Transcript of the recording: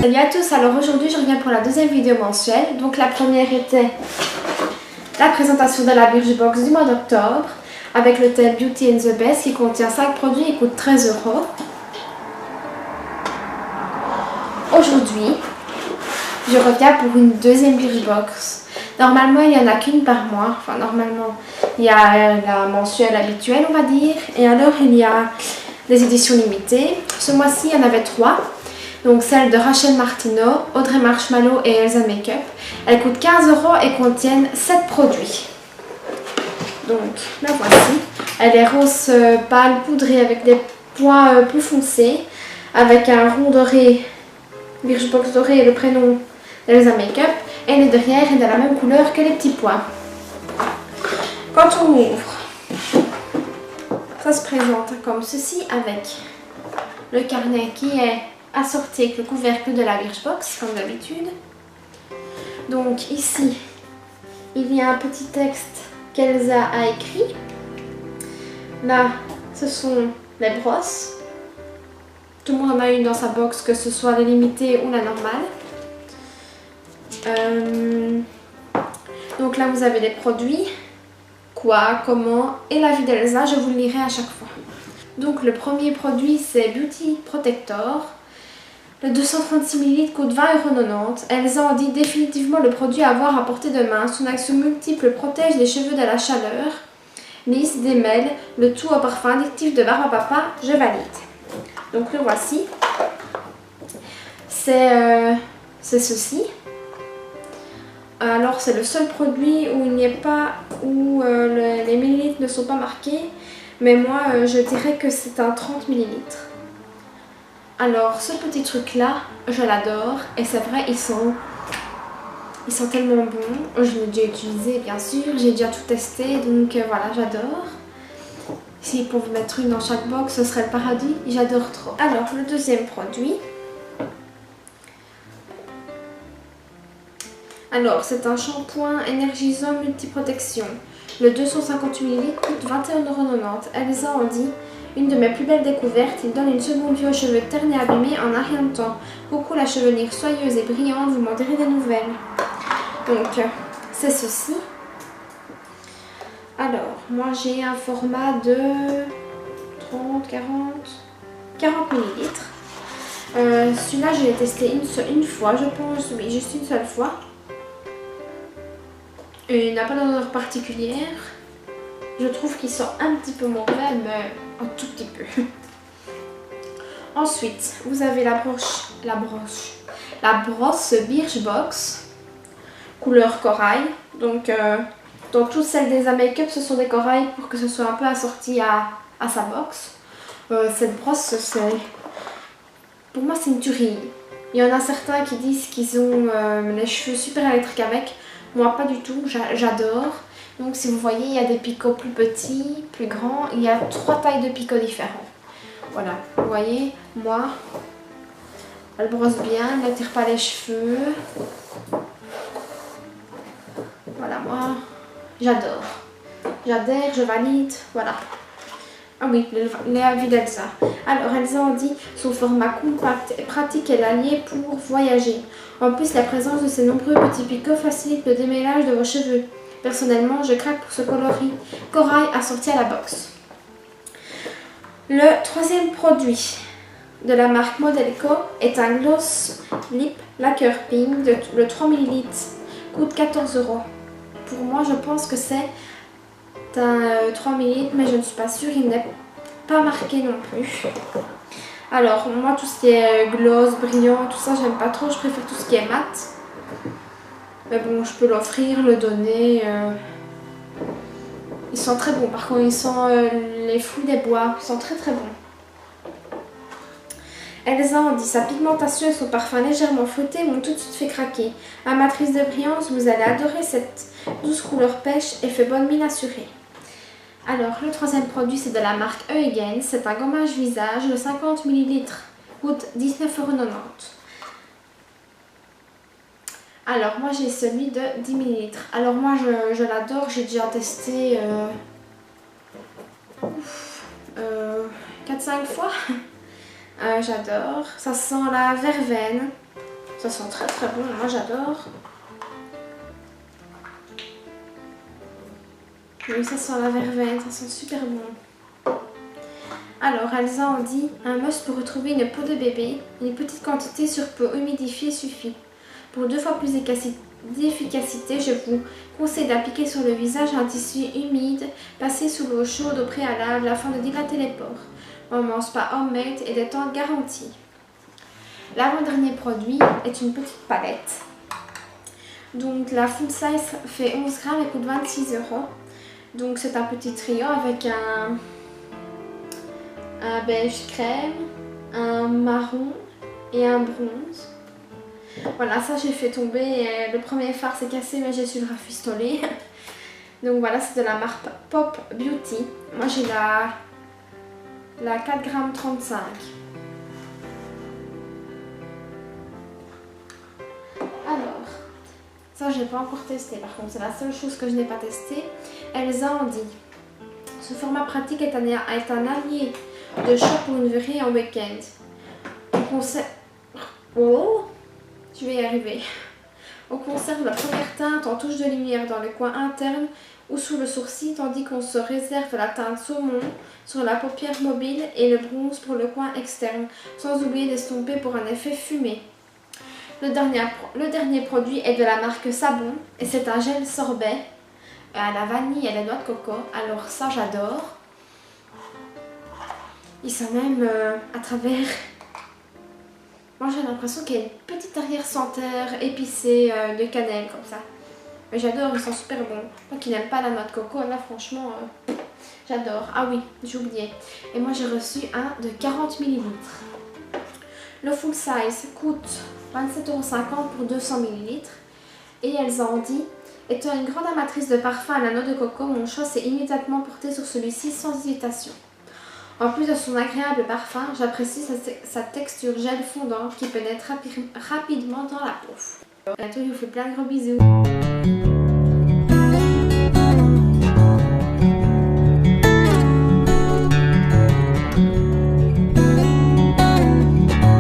Salut à tous, alors aujourd'hui je reviens pour la deuxième vidéo mensuelle. Donc la première était la présentation de la Birchbox du mois d'octobre avec le thème Beauty and the Best qui contient 5 produits et coûte 13 €. Aujourd'hui, je reviens pour une deuxième Birchbox. Normalement il n'y en a qu'une par mois, enfin normalement il y a la mensuelle habituelle on va dire, et alors il y a des éditions limitées. Ce mois-ci il y en avait 3. Donc celle de Rachel Martineau, Audrey Marshmallow et Elsa Makeup. Elles coûtent 15 € et contiennent 7 produits. Donc la voici. Elle est rose pâle poudrée avec des points plus foncés, avec un rond doré, Birchbox doré et le prénom d'Elsa Makeup. Et le derrière est de la même couleur que les petits points. Quand on ouvre, ça se présente comme ceci avec le carnet qui est assorti avec le couvercle de la Birchbox comme d'habitude. Donc ici il y a un petit texte qu'Elsa a écrit. Là ce sont les brosses. Tout le monde en a une dans sa box, que ce soit la limitée ou la normale. Donc là vous avez les produits, quoi, comment et la vie d'Elsa, je vous le lirai à chaque fois. Donc le premier produit c'est Beauty Protector. Le 236 ml coûte 20,90 €. Elsa en dit définitivement le produit à avoir à portée de main. Son action multiple protège les cheveux de la chaleur, lisse, démêle, le tout au parfum addictif de barbe à papa. Je valide. Donc le voici. C'est ceci. Alors c'est le seul produit où il n'y est pas, où les millilitres ne sont pas marqués. Mais moi je dirais que c'est un 30 ml. Alors ce petit truc là, je l'adore et c'est vrai, ils sont tellement bons. Je l'ai déjà utilisé bien sûr, j'ai déjà tout testé, donc voilà, j'adore. S'ils pouvaient mettre une dans chaque box, ce serait le paradis, j'adore trop. Alors le deuxième produit. Alors c'est un shampoing énergisant multiprotection. Le 250 ml coûte 21,90 €. Elsa en dit: une de mes plus belles découvertes, il donne une seconde vie aux cheveux ternes et abîmés en un rien de temps. Coucou la chevelure soyeuse et brillante, vous m'en direz des nouvelles. Donc, c'est ceci. Alors, moi j'ai un format de 30, 40 ml. Celui-là, je l'ai testé une fois, je pense, oui, juste une seule fois. Et il n'a pas d'odeur particulière. Je trouve qu'il sent un petit peu mauvais, mais un tout petit peu. Ensuite, vous avez la brosse Birchbox, couleur corail. Donc toutes celles des Makeup, ce sont des corails pour que ce soit un peu assorti à sa box. Cette brosse, pour moi, c'est une tuerie. Il y en a certains qui disent qu'ils ont les cheveux super électriques avec. Moi, pas du tout. J'adore. Donc si vous voyez, il y a des picots plus petits, plus grands. Il y a 3 tailles de picots différents. Voilà, vous voyez, moi, elle brosse bien, elle n'attire pas les cheveux. Voilà, moi, j'adore. J'adhère, je valide, voilà. Ah oui, les avis d'Elsa. Alors Elsa en dit: son format compact et pratique est l'allié pour voyager. En plus, la présence de ces nombreux petits picots facilite le démêlage de vos cheveux. Personnellement, je craque pour ce coloris corail assorti à la box. Le troisième produit de la marque Modelco est un gloss lip lacquer pink. Le 3 ml coûte 14 €. Pour moi, je pense que c'est un 3 ml, mais je ne suis pas sûre, il n'est pas marqué non plus. Alors, moi, tout ce qui est gloss, brillant, tout ça, j'aime pas trop. Je préfère tout ce qui est mat. Mais bon, je peux l'offrir, le donner. Ils sont très bons. Par contre, ils sont les fruits des bois. Ils sont très très bons. Elsa en dit: sa pigmentation et son parfum légèrement fruité m'ont tout de suite fait craquer. Amatrice de brillance, vous allez adorer cette douce couleur pêche et fait bonne mine assurée. Alors, le troisième produit, c'est de la marque Again. C'est un gommage visage. Le 50 ml coûte 19,90 €. Alors moi j'ai celui de 10 ml. Alors moi je l'adore, j'ai déjà testé 4-5 fois. J'adore, ça sent la verveine. Ça sent très très bon, moi j'adore. Oui, ça sent la verveine, ça sent super bon. Alors, Elsa en dit, un must pour retrouver une peau de bébé, une petite quantité sur peau humidifiée suffit. Pour 2 fois plus d'efficacité, je vous conseille d'appliquer sur le visage un tissu humide, passé sous l'eau chaude au préalable afin de dilater les pores. Moment spa homemade et détente garantie. L'avant-dernier produit est une petite palette. Donc la full size fait 11 grammes et coûte 26 €. Donc c'est un petit trio avec un beige crème, un marron et un bronze. Voilà, ça j'ai fait tomber. Le premier fard s'est cassé mais j'ai su le rafistoler. Donc voilà, c'est de la marque Pop Beauty. Moi j'ai la 4,35 g. Alors, ça j'ai pas encore testé par contre, c'est la seule chose que je n'ai pas testée. Elsa en dit, ce format pratique est un allié de choc pour une virée en week-end. On conserve... Oh, je vais y arriver. On conserve la première teinte en touche de lumière dans le coin interne ou sous le sourcil, tandis qu'on se réserve la teinte saumon sur la paupière mobile et le bronze pour le coin externe, sans oublier d'estomper pour un effet fumé. Le dernier produit est de la marque Savon et c'est un gel sorbet à la vanille et à la noix de coco. Alors ça j'adore. Il sent même à travers... Moi j'ai l'impression qu'il y a une petite arrière-senteur épicée de cannelle comme ça. Mais j'adore, il sent super bon. Moi qui n'aime pas la noix de coco, là franchement j'adore. Ah oui, j'ai oublié. Et moi j'ai reçu un de 40 ml. Le full size coûte 27,50 € pour 200 ml. Et Elsa en dit, étant une grande amatrice de parfum à la noix de coco, mon choix s'est immédiatement porté sur celui-ci sans hésitation. En plus de son agréable parfum, j'apprécie sa texture gel fondant qui pénètre rapidement dans la peau. À bientôt, je vous fais plein de gros bisous.